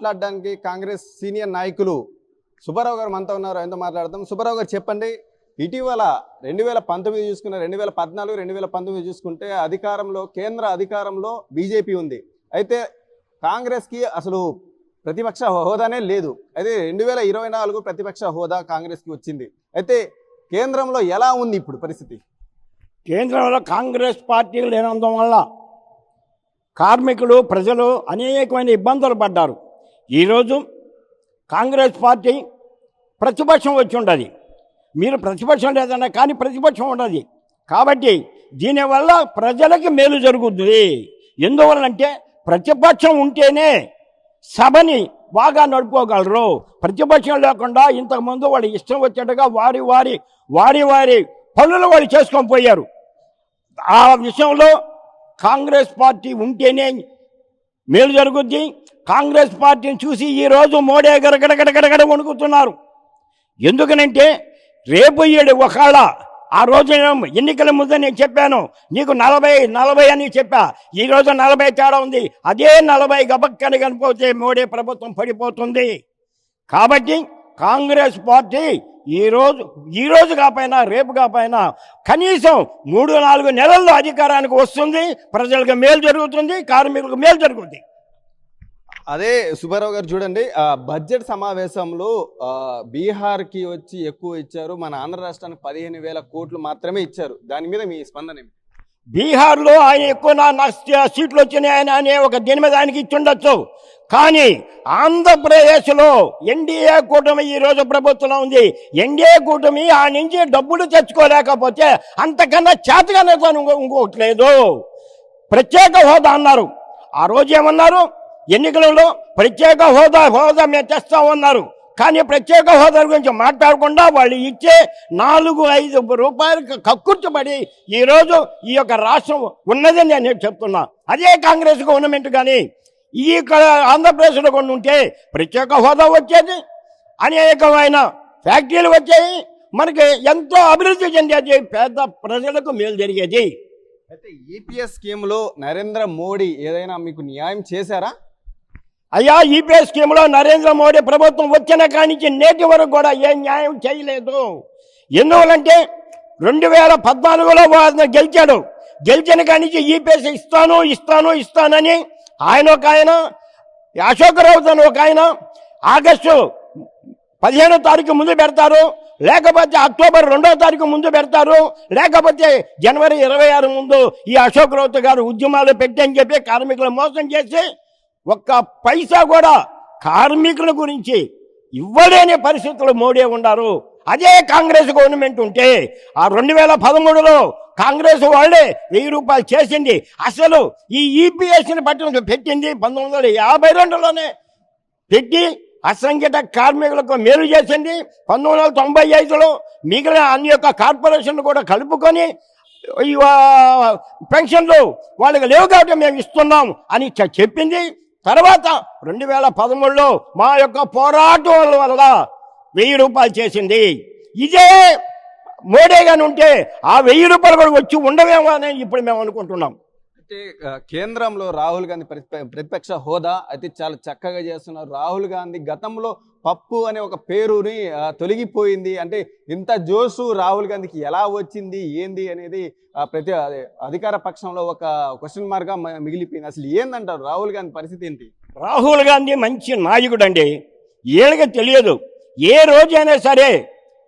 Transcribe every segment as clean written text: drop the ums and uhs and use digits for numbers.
మాట్లాడడానికి కాంగ్రెస్ సీనియర్ నాయకులు సుబ్బారావు గారు మనతో ఉన్నారు. ఆయనతో మాట్లాడదాం. సుబ్బారావు గారు చెప్పండి, ఇటీవల 2019 చూసుకున్న 2014 2019 చూసుకుంటే కేంద్ర అధికారంలో బీజేపీ ఉంది. అయితే కాంగ్రెస్కి అసలు ప్రతిపక్ష హోదానే లేదు. అయితే 2024 ప్రతిపక్ష హోదా కాంగ్రెస్కి వచ్చింది. అయితే కేంద్రంలో ఎలా ఉంది ఇప్పుడు పరిస్థితి? కేంద్రంలో కాంగ్రెస్ పార్టీ లేనందువల్ల వల్ల కార్మికులు ప్రజలు అనేకమైన ఇబ్బందులు పడ్డారు. ఈరోజు కాంగ్రెస్ పార్టీ ప్రతిపక్షం వచ్చి ఉండదు. మీరు ప్రతిపక్షం లేదన్నా కానీ ప్రతిపక్షం ఉండదు. కాబట్టి దీనివల్ల ప్రజలకి మేలు జరుగుతుంది. ఎందువల్లంటే ప్రతిపక్షం ఉంటేనే సభని బాగా నడుపుకోగలరు. ప్రతిపక్షం లేకుండా ఇంతకుముందు వాళ్ళు ఇష్టం వచ్చేట్టుగా వారి పనులు వాళ్ళు చేసుకొని పోయారు. ఆ విషయంలో కాంగ్రెస్ పార్టీ ఉంటేనే మేలు జరుగుద్ది. కాంగ్రెస్ పార్టీని చూసి ఈరోజు మోడీ గడగడగడగడ వణుకుతున్నారు. ఎందుకనంటే రేపు ఒకవేళ ఆ రోజు ఎన్నికల ముందు నేను చెప్పాను, నీకు 40 అని చెప్పా. ఈరోజు 40 తేడా ఉంది. అదే 40 గబక్కని కనిపోతే మోడీ ప్రభుత్వం పడిపోతుంది. కాబట్టి కాంగ్రెస్ పార్టీ ఈ రోజు కాకపోయినా రేపు కాకపోయినా కనీసం 3-4 నెలల్లో అధికారానికి వస్తుంది. ప్రజలకు మేలు జరుగుతుంది, కార్మికులకు మేలు జరుగుతుంది. అదే సుబ్బారావు గారు చూడండి, బడ్జెట్ సమావేశంలో బీహార్కి వచ్చి ఎక్కువ ఇచ్చారు, మన ఆంధ్ర రాష్ట్రానికి 15,000 కోట్లు మాత్రమే ఇచ్చారు. దాని మీద మీ స్పందన ఏమి? బీహార్లో ఆయన ఎక్కువ నా సీట్లు వచ్చినాయి అనే ఒక దీని మీద ఆయనకి ఇచ్చుండొచ్చు. కానీ ఆంధ్రప్రదేశ్లో ఎన్డీఏ కూటమి ఈరోజు ప్రభుత్వం ఉంది. ఎన్డీఏ కూటమి ఆ నుంచి డబ్బులు తెచ్చుకోలేకపోతే అంతకన్నా చేతగానే ఇంకోటి లేదు. ప్రత్యేక హోదా అన్నారు. ఆ రోజు ఏమన్నారు? ఎన్నికలలో ప్రత్యేక హోదా మేము తెస్తామన్నారు. కానీ ప్రత్యేక హోదా గురించి మాట్లాడకుండా వాళ్ళు ఇచ్చే 4-5 రూపాయలకు కక్కుర్చబడి ఈరోజు ఈ యొక్క రాష్ట్రం ఉన్నదని నేను చెప్తున్నా. అదే కాంగ్రెస్ గవర్నమెంట్ కానీ ఈ ఆంధ్రప్రదేశ్లో కొన్ని ఉంటే ప్రత్యేక హోదా వచ్చేది, అనేకమైన ఫ్యాక్టరీలు వచ్చాయి, మనకి ఎంతో అభివృద్ధి చెందేది, పేద ప్రజలకు మేలు జరిగేది. అయితే ఈపీఎస్ స్కీమ్లో నరేంద్ర మోడీ ఏదైనా మీకు న్యాయం చేశారా? అయ్యా, ఈపీఎస్ స్కీమ్లో నరేంద్ర మోడీ ప్రభుత్వం వచ్చిన కానించి నేటి వరకు కూడా ఏం న్యాయం చేయలేదు. ఎందువలంటే 2014లో గెలిచాడు. గెలిచిన కానించి ఈపీఎస్ ఇస్తానని ఆయన అశోక్ అని ఒక ఆయన ఆగస్టు 15వ తారీఖు ముందు పెడతారు, లేకపోతే అక్టోబర్ 2వ తారీఖు ముందు పెడతారు, లేకపోతే జనవరి 26 ముందు ఈ అశోక్ రౌత్ గారు ఉద్యమాలు పెట్టని చెప్పి కార్మికులు మోసం చేసి ఒక్క పైసా కూడా కార్మికుల గురించి ఇవ్వలేని పరిస్థితులు మోడీ ఉన్నారు. అదే కాంగ్రెస్ గవర్నమెంట్ ఉంటే ఆ 2013లో కాంగ్రెస్ వాళ్ళే 1000 రూపాయలు చేసింది. అసలు ఈ ఈపీఎస్ని పెట్టింది 1952లోనే పెట్టి అసంఘటిత కార్మికులకు మేలు చేసింది. 1995లో మిగిలిన అన్ని యొక్క కార్పొరేషన్లు కూడా కలుపుకొని పెన్షన్లు వాళ్ళకి లేవు కాబట్టి మేము ఇస్తున్నాం అని చెప్పింది. తర్వాత 2013లో మా యొక్క పోరాటం వల్ల 1000 రూపాయలు చేసింది. ఇదే మోడీ గాని ఉంటే ఆ 1000 రూపాయలు కూడా వచ్చి ఉండవేమో అని ఇప్పుడు మేము అనుకుంటున్నాం. అయితే కేంద్రంలో రాహుల్ గాంధీ ప్రతిపక్ష హోదా అయితే చాలా చక్కగా చేస్తున్నారు. రాహుల్ గాంధీ గతంలో పప్పు అనే ఒక పేరుని తొలగిపోయింది. అంటే ఇంత జోసు రాహుల్ గాంధీకి ఎలా వచ్చింది ఏంది అనేది ప్రతి అధికార పక్షంలో ఒక క్వశ్చన్ మార్క్గా మిగిలిపోయింది. అసలు ఏందంటారు రాహుల్ గాంధీ పరిస్థితి ఏంటి? రాహుల్ గాంధీ మంచి నాయకుడు అండి. వీళ్ళకి తెలియదు. ఏ రోజైనా సరే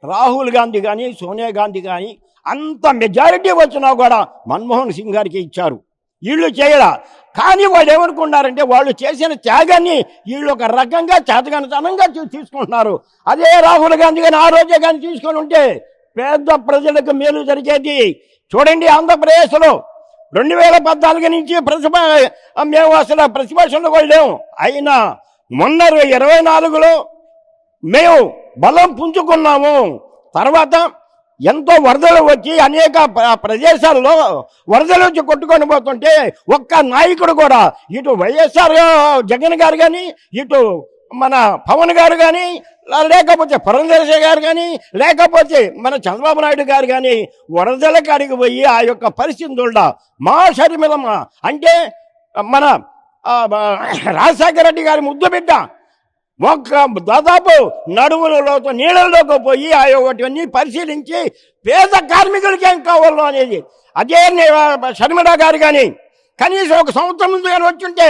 రాహుల్ గాంధీ కానీ సోనియా గాంధీ కానీ అంత మెజారిటీ వచ్చినా కూడా మన్మోహన్ సింగ్ గారికి ఇచ్చారు. వీళ్ళు చేయరా. కానీ వాళ్ళు ఏమనుకున్నారంటే వాళ్ళు చేసిన త్యాగాన్ని వీళ్ళు ఒక రకంగా చేతగానితనంగా తీసుకుంటున్నారు. అదే రాహుల్ గాంధీ కానీ ఆ రోజే కానీ తీసుకొని ఉంటే పేద ప్రజలకు మేలు జరిగేది. చూడండి, ఆంధ్రప్రదేశ్లో 2014 నుంచి మేము అసలు ప్రతిపక్షంలో కూడా లేము. అయినా మొన్న 24లో మేము బలం పుంజుకున్నాము. తర్వాత ఎంతో వరదలు వచ్చి అనేక ప్రదేశాల్లో వరదలు వచ్చి కొట్టుకొని పోతుంటే ఒక్క నాయకుడు కూడా ఇటు వైఎస్ఆర్ జగన్ గారు కానీ ఇటు మన పవన్ గారు కానీ లేకపోతే పురంధేశ్వరి గారు కానీ లేకపోతే మన చంద్రబాబు నాయుడు గారు కానీ వరదల కాడికి పోయి ఆ యొక్క పరిస్థితి చూడ మా షర్మిలమ్మ అంటే మన రాజశేఖర రెడ్డి గారి ముద్దు బిడ్డ దాదాపు నడుములలోతో నీళ్ళలోకి పోయి వాటివన్నీ పరిశీలించి పేద కార్మికులకి ఏం కావాలో అనేది అదే షర్మిల గారు కానీ కనీసం ఒక సంవత్సరం ముందు కానీ వచ్చుంటే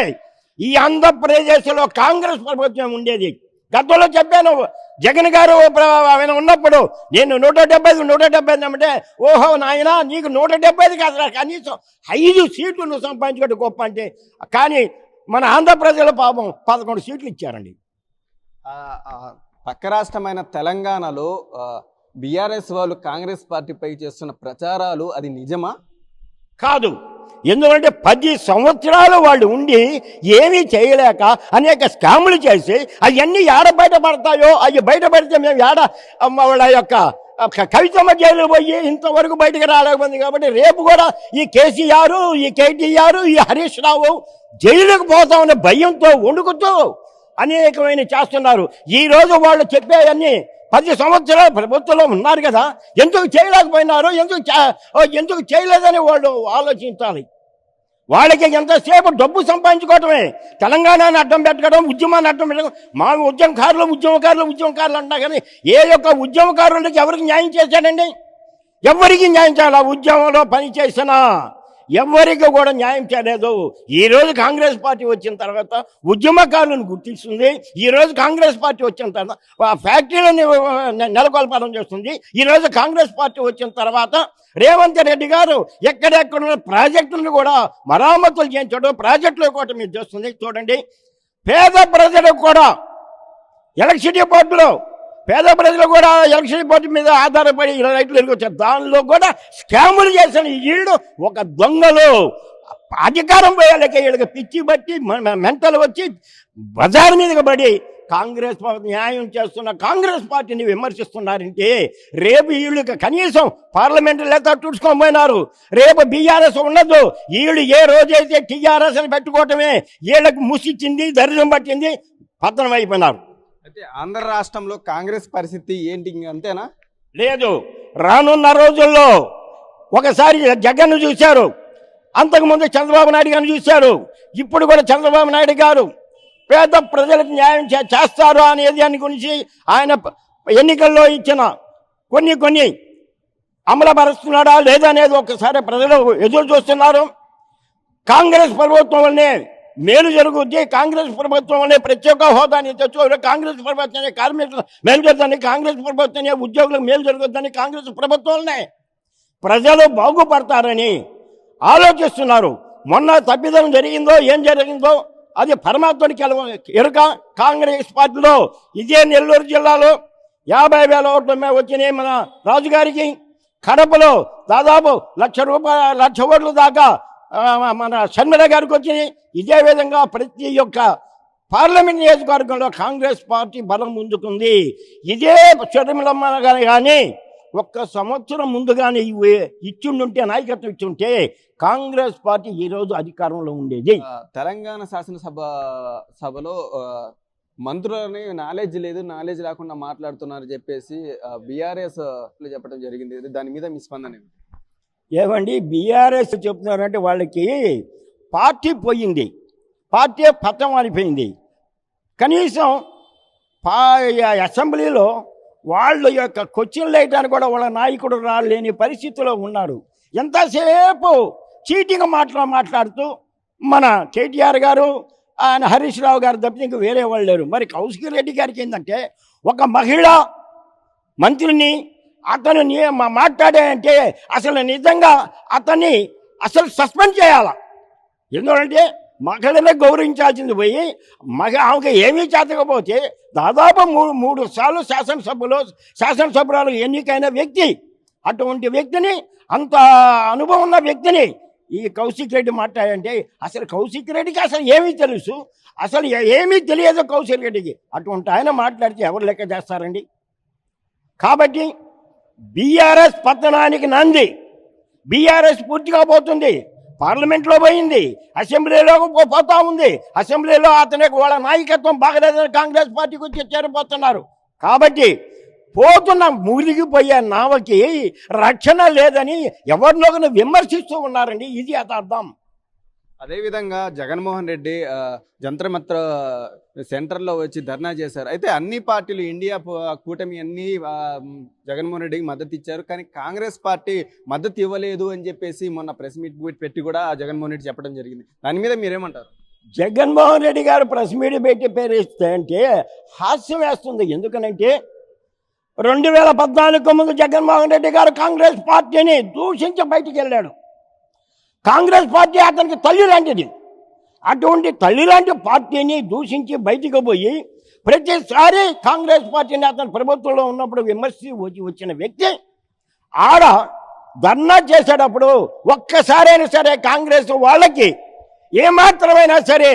ఈ ఆంధ్రప్రదేశ్లో కాంగ్రెస్ ప్రభుత్వం ఉండేది. గతంలో చెప్పాను, జగన్ గారు ఆయన ఉన్నప్పుడు నేను 170 అంటే ఓహో నాయన నీకు 170 కాదు కనీసం 5 సీట్లు నువ్వు సంపాదించుకుంటే గొప్ప అంటే, కానీ మన ఆంధ్రప్రదేశ్లో పాపం 11 సీట్లు ఇచ్చారండి. పక్క రాష్ట్రమైన తెలంగాణలో బీఆర్ఎస్ వాళ్ళు కాంగ్రెస్ పార్టీపై చేస్తున్న ప్రచారాలు అది నిజమా? కాదు. ఎందుకంటే 10 సంవత్సరాలు వాళ్ళు ఉండి ఏమీ చేయలేక అనేక స్కాములు చేసి అవన్నీ ఏడ బయటపడతాయో, అవి బయటపడితే మేము ఏడ వాళ్ళ యొక్క కవితమ్మ జైలు పోయి ఇంతవరకు బయటకు రాలేకపోయింది. కాబట్టి రేపు కూడా ఈ కేసీఆర్, ఈ కేటీఆర్, ఈ హరీష్ రావు జైలుకు పోతామనే భయంతో వణుకుతూ అనేకమైన చేస్తున్నారు. ఈరోజు వాళ్ళు చెప్పేవన్నీ 10 సంవత్సరాలు ప్రభుత్వంలో ఉన్నారు కదా, ఎందుకు చేయలేకపోయినారు, ఎందుకు చేయలేదని వాళ్ళు ఆలోచించాలి. వాళ్ళకి ఎంతసేపు డబ్బు సంపాదించుకోవటమే, తెలంగాణని అడ్డం పెట్టడం, ఉద్యమాన్ని అడ్డం పెట్టడం. మా ఉద్యమకారులు అంటా కానీ ఏ యొక్క ఉద్యమకారులకి ఎవరికి న్యాయం చేశాడండి? ఎవరికి న్యాయం చేయాలి? ఆ ఉద్యమంలో పనిచేసినా ఎవరికి కూడా న్యాయం చేయలేదు. ఈరోజు కాంగ్రెస్ పార్టీ వచ్చిన తర్వాత ఉద్యమకారులను గుర్తిస్తుంది. ఈరోజు కాంగ్రెస్ పార్టీ వచ్చిన తర్వాత ఫ్యాక్టరీలను నెలకొల్పడం చేస్తుంది. ఈరోజు కాంగ్రెస్ పార్టీ వచ్చిన తర్వాత రేవంత్ రెడ్డి గారు ఎక్కడెక్కడ ప్రాజెక్టులను కూడా మరామతులు చేయించడం, ప్రాజెక్టులు కూడా మీరు చేస్తుంది. చూడండి, పేద ప్రజలకు కూడా ఎలక్ట్రిసిటీ బోర్డులో పేద ప్రజలు కూడా ఎలక్ట్రిసిటీ బోర్డు మీద ఆధారపడి రైతులు ఎదుర్కొచ్చారు. దానిలో కూడా స్కాములు చేసిన వీళ్ళు ఒక దొంగలు. అధికారం పోయాలకి వీళ్ళకి పిచ్చి బట్టి మెంటలు వచ్చి బజార్ మీదకి పడి కాంగ్రెస్ న్యాయం చేస్తున్న కాంగ్రెస్ పార్టీని విమర్శిస్తున్నారంటే రేపు వీళ్ళకి కనీసం పార్లమెంటు లేదా చూసుకోకపోయినారు. రేపు బీఆర్ఎస్ ఉండదు. వీళ్ళు ఏ రోజైతే టీఆర్ఎస్ అని పెట్టుకోవటమే వీళ్ళకి ముసిచ్చింది, దరిద్రం పట్టింది, పతనం అయిపోయినారు. అయితే ఆంధ్ర రాష్ట్రంలో కాంగ్రెస్ పరిస్థితి ఏంటి, అంతేనా? లేదు. రానున్న రోజుల్లో ఒకసారి జగన్ను చూశారు, అంతకుముందు చంద్రబాబు నాయుడు గారిని చూశారు, ఇప్పుడు కూడా చంద్రబాబు నాయుడు గారు పేద ప్రజలకు న్యాయం చేస్తారు అనేది దాని గురించి ఆయన ఎన్నికల్లో ఇచ్చిన కొన్ని అమలుపరుస్తున్నాడా లేదా అనేది ఒకసారి ప్రజలు ఎదురు చూస్తున్నారు. కాంగ్రెస్ ప్రభుత్వం వల్లనే మేలు జరుగుద్ది, కాంగ్రెస్ ప్రభుత్వం వల్లే ప్రత్యేక హోదాని తెచ్చుకో, కాంగ్రెస్ ప్రభుత్వమే కార్మికులు మేలు జరుగుతుంది, కాంగ్రెస్ ప్రభుత్వమే ఉద్యోగులకు మేలు జరుగుతుందని కాంగ్రెస్ ప్రభుత్వంలోనే ప్రజలు బాగుపడతారని ఆలోచిస్తున్నారు. మొన్న తప్పిదం జరిగిందో ఏం జరిగిందో అది పరమాత్మనికి ఎరుక. కాంగ్రెస్ పార్టీలో ఇదే నెల్లూరు జిల్లాలో 50,000 ఓట్లు వచ్చినాయి మన రాజుగారికి. కడపలో దాదాపు 1,00,000 ఓట్లు దాకా మన షర్మిల గారికి వచ్చినాయి. ఇదే విధంగా ప్రతి ఒక్క పార్లమెంట్ నియోజకవర్గంలో కాంగ్రెస్ పార్టీ బలం ముందుకుంది. ఇదే షర్మిలమ్మ గారు కానీ ఒక్క సంవత్సరం ముందుగానే ఇచ్చిండుంటే, నాయకత్వం ఇచ్చుంటే కాంగ్రెస్ పార్టీ ఈరోజు అధికారంలో ఉండేది. తెలంగాణ శాసనసభలో మంత్రులని నాలెడ్జ్ లేకుండా మాట్లాడుతున్నారు చెప్పేసి బీఆర్ఎస్ చెప్పడం జరిగింది. దాని మీద మీ స్పందన ఏమిటి? ఏమండి, బీఆర్ఎస్ చెప్తున్నారంటే వాళ్ళకి పార్టీ పోయింది, పార్టీ పతం అయిపోయింది. కనీసం అసెంబ్లీలో వాళ్ళ యొక్క క్వశ్చన్లు వేయడానికి కూడా వాళ్ళ నాయకుడు రాలేని పరిస్థితిలో ఉన్నారు. ఎంతసేపు చీటింగ్ మాట్లాడుతూ మన కేటీఆర్ గారు, ఆయన హరీష్ రావు గారు తప్పితే ఇంక వేరే వాళ్ళు లేరు. మరి కౌశిక్ రెడ్డి గారికి ఏంటంటే ఒక మహిళా మంత్రిని అతను మాట్లాడాడంటే అసలు నిజంగా అతన్ని అసలు సస్పెండ్ చేయాల. ఎందుకంటే మహిళనే గౌరవించాల్సింది పోయి ఆమెకు ఏమీ చేతకపోతే దాదాపు మూడు సార్లు శాసనసభ్యురాలు ఎన్నికైన వ్యక్తి, అటువంటి వ్యక్తిని, అంత అనుభవం ఉన్న వ్యక్తిని ఈ కౌశిక్ రెడ్డి మాట్లాడంటే అసలు కౌశిక్ రెడ్డికి అసలు ఏమీ తెలుసు? అసలు ఏమీ తెలియదు కౌశిక్ రెడ్డికి. అటువంటి ఆయన మాట్లాడితే ఎవరు లెక్క చేస్తారండి? కాబట్టి బీఆర్ఎస్ పతనానికి నాంది. బీఆర్ఎస్ పూర్తిగా పోతుంది, పార్లమెంట్లో పోయింది, అసెంబ్లీలో పోతా ఉంది. అసెంబ్లీలో అతనికి వాళ్ళ నాయకత్వం బాగలేదని కాంగ్రెస్ పార్టీకి వచ్చి చేరిపోతున్నారు. కాబట్టి పోతున్న మునిగిపోయే నావకి రక్షణ లేదని ఎవరినొకరు విమర్శిస్తూ ఉన్నారండి. ఇది యథార్థం. అదేవిధంగా జగన్మోహన్ రెడ్డి జంతర్ మంతర్ సెంటర్లో వచ్చి ధర్నా చేశారు. అయితే అన్ని పార్టీలు ఇండియా కూటమి అన్ని జగన్మోహన్ రెడ్డికి మద్దతు ఇచ్చారు. కానీ కాంగ్రెస్ పార్టీ మద్దతు ఇవ్వలేదు అని చెప్పేసి మొన్న ప్రెస్ మీట్ పెట్టి కూడా జగన్మోహన్ రెడ్డి చెప్పడం జరిగింది. దాని మీద మీరేమంటారు? జగన్మోహన్ రెడ్డి గారు ప్రెస్ మీట్ పెట్టి పేరిస్తే అంటే హాస్యం వేస్తుంది. ఎందుకనంటే 2014 ముందు జగన్మోహన్ రెడ్డి గారు కాంగ్రెస్ పార్టీని దూషించి బయటికి వెళ్ళాడు. కాంగ్రెస్ పార్టీ అతనికి తల్లి లాంటిది. అటువంటి తల్లి లాంటి పార్టీని దూషించి బయటికి పోయి ప్రతిసారి కాంగ్రెస్ పార్టీని అతను ప్రభుత్వంలో ఉన్నప్పుడు విమర్శించి వచ్చిన వ్యక్తి ఆడ ధర్నా చేసేటప్పుడు ఒక్కసారైనా సరే కాంగ్రెస్ వాళ్ళకి ఏమాత్రమైనా సరే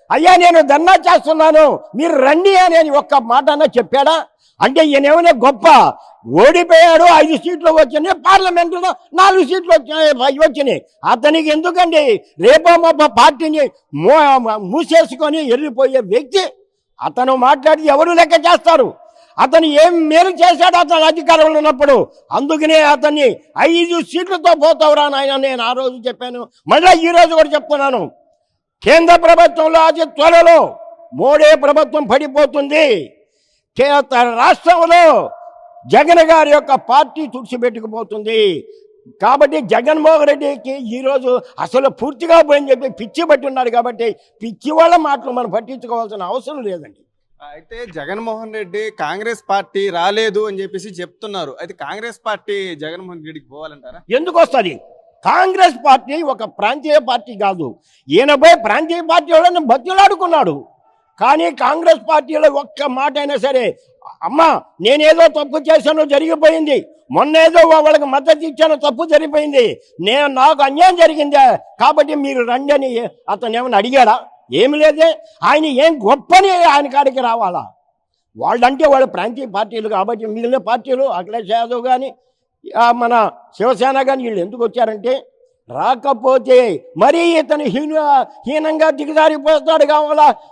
అయ్యా నేను ధర్నా చేస్తున్నాను మీరు రండి అనేది ఒక్క మాట అన్నా చెప్పాడా? అంటే ఈయనేమైనా గొప్ప ఓడిపోయాడు, 5 సీట్లు వచ్చినాయి, పార్లమెంటులో 4 సీట్లు వచ్చినాయి. అతనికి ఎందుకండి రేపో పార్టీని మూసేసుకొని వెళ్ళిపోయే వ్యక్తి అతను మాట్లాడి ఎవరు లెక్క చేస్తారు? అతను ఏం మేలు చేశాడు అతను అధికారంలో ఉన్నప్పుడు? అందుకనే అతన్ని 5 సీట్లతో పోతావురా నాయన నేను ఆ రోజు చెప్పాను, మళ్ళీ ఈ రోజు కూడా చెప్తున్నాను. కేంద్ర ప్రభుత్వంలో అతి త్వరలో మోడీ ప్రభుత్వం పడిపోతుంది. రాష్ట్రంలో జగన్ గారి యొక్క పార్టీ తుడిచిపెట్టుకుపోతుంది. కాబట్టి జగన్మోహన్ రెడ్డికి ఈరోజు అసలు పూర్తిగా పోయింది చెప్పి పిచ్చి పట్టి ఉన్నాడు. కాబట్టి పిచ్చి వాళ్ళ మాటలు మనం పట్టించుకోవాల్సిన అవసరం లేదండి. అయితే జగన్మోహన్ రెడ్డి కాంగ్రెస్ పార్టీ రాలేదు అని చెప్పేసి చెప్తున్నారు. అయితే కాంగ్రెస్ పార్టీ జగన్మోహన్ రెడ్డికి పోవాలంటారా? ఎందుకు వస్తుంది? కాంగ్రెస్ పార్టీ ఒక ప్రాంతీయ పార్టీ కాదు. ఈయనపై ప్రాంతీయ పార్టీ వాళ్ళని బతులాడుకున్నాడు. కానీ కాంగ్రెస్ పార్టీలో ఒక్క మాట అయినా సరే అమ్మా నేనేదో తప్పు చేశాను జరిగిపోయింది, మొన్నేదో వాళ్ళకి మద్దతు ఇచ్చాను తప్పు జరిగిపోయింది, నాకు అన్యాయం జరిగిందా కాబట్టి మీరు రండి అని అతను ఏమైనా అడిగాడా? ఏమి లేదే. ఆయన ఏం గొప్పని ఆయన కాడికి రావాలా? వాళ్ళంటే వాళ్ళు ప్రాంతీయ పార్టీలు కాబట్టి మిగిలిన పార్టీలు అఖిలేష్ యాదవ్ కానీ మన శివసేన కానీ వీళ్ళు ఎందుకు వచ్చారంటే రాకపోతే మరీ ఇతను హీనంగా దిగజారిపోతాడు కావాలా